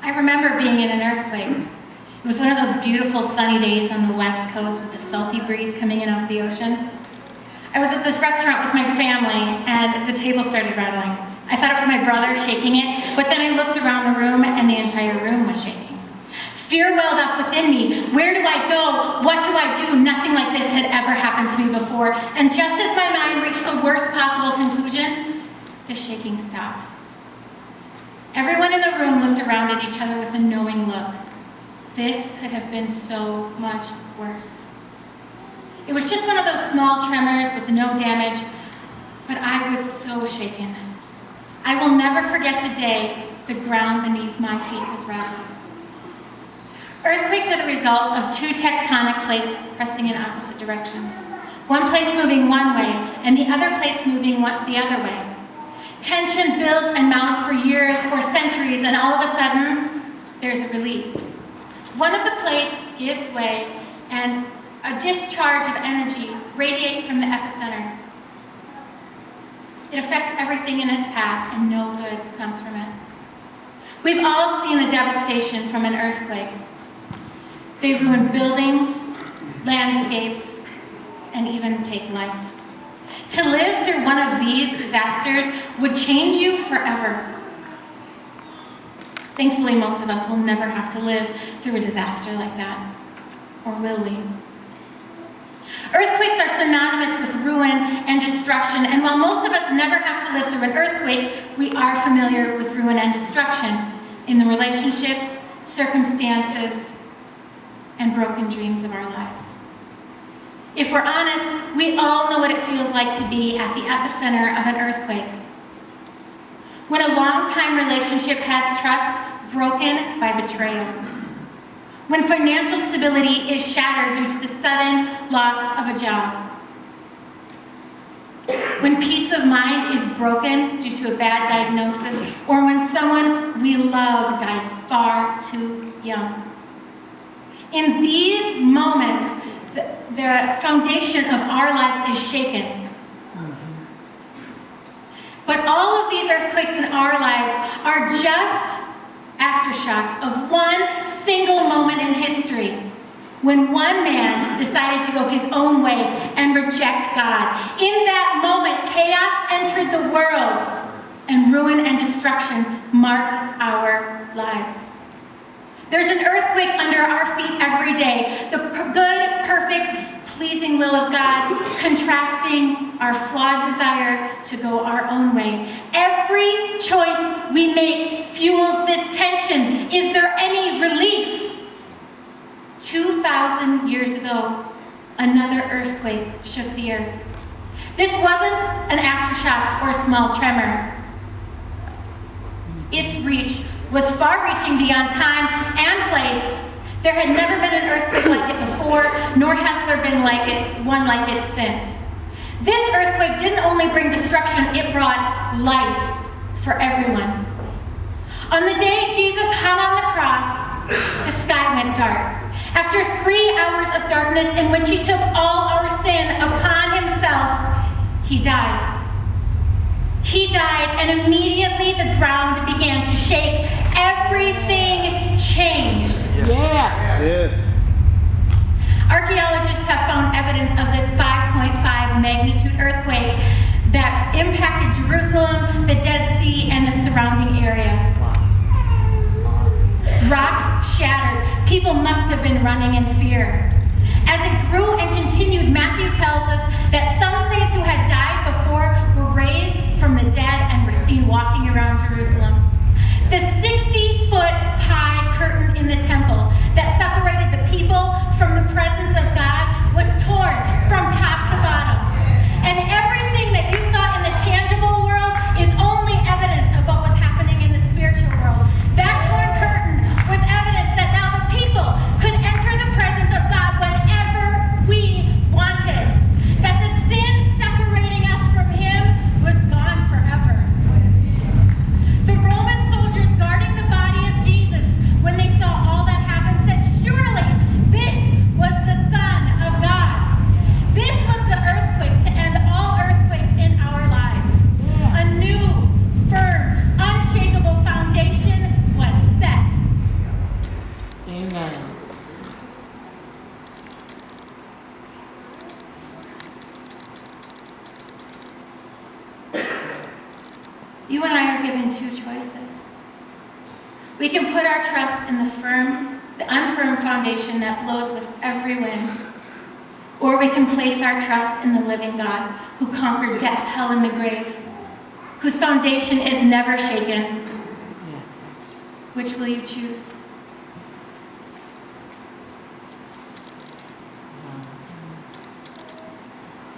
I remember being in an earthquake. It was one of those beautiful sunny days on the west coast with the salty breeze coming in off the ocean. I was at this restaurant with my family and the table started rattling. I thought it was my brother shaking it, but then I looked around the room and the entire room was shaking. Fear welled up within me. Where do I go? What do I do? Nothing like this had ever happened to me before. And just as my mind reached the worst possible conclusion, the shaking stopped. Everyone in the room looked around at each other with a knowing look. This could have been so much worse. It was just one of those small tremors with no damage, but I was so shaken. I will never forget the day the ground beneath my feet was rattled. Earthquakes are the result of two tectonic plates pressing in opposite directions. One plate's moving one way, and the other plate's moving the other way. Tension builds and mounts for years or centuries, and all of a sudden, there's a release. One of the plates gives way, and a discharge of energy radiates from the epicenter. It affects everything in its path, and no good comes from it. We've all seen the devastation from an earthquake. They ruin buildings, landscapes, and even take life. To live through one of these disasters would change you forever. Thankfully, most of us will never have to live through a disaster like that. Or will we? Earthquakes are synonymous with ruin and destruction, and while most of us never have to live through an earthquake, we are familiar with ruin and destruction in the relationships, circumstances, and broken dreams of our lives. If we're honest, we all know what it feels like to be at the epicenter of an earthquake. When a long-time relationship has trust broken by betrayal. When financial stability is shattered due to the sudden loss of a job. When peace of mind is broken due to a bad diagnosis, or when someone we love dies far too young. In these moments, the foundation of our lives is shaken. But all of these earthquakes in our lives are just aftershocks of one single moment in history when one man decided to go his own way and reject God. In that moment, chaos entered the world and ruin and destruction marked our lives. There's an earthquake under our feet every day. The good, perfect, pleasing will of God contrasting our flawed desire to go our own way. Every choice we make fuels this tension. Is there any relief? 2,000 years ago, another earthquake shook the earth. This wasn't an aftershock or small tremor. Its reach was far-reaching beyond time and place. There had never been an earthquake like it before, nor has there been one like it since. This earthquake didn't only bring destruction, it brought life for everyone. On the day Jesus hung on the cross, the sky went dark. After 3 hours of darkness in which he took all our sin upon himself, he died. He died, and immediately the ground began to shake. Everything changed. Yeah. Yes. Archaeologists have found evidence of this 5.5 magnitude earthquake that impacted Jerusalem, the Dead Sea, and the surrounding area. Rocks shattered. People must have been running in fear. As it grew and continued, Matthew tells us that some saints who had died before were raised from the dead and were seen walking around Jerusalem. The 60-foot-high curtain in the temple that separated the people from the presence of God was torn from top to bottom. And everything that you saw in the tangible world is only evidence of what was happening in the spiritual world. That torn curtain was evidence that now the people could enter the presence of God You and I are given two choices. We can put our trust in the unfirm foundation that blows with every wind, or we can place our trust in the living God who conquered death, hell, and the grave, whose foundation is never shaken. Which will you choose?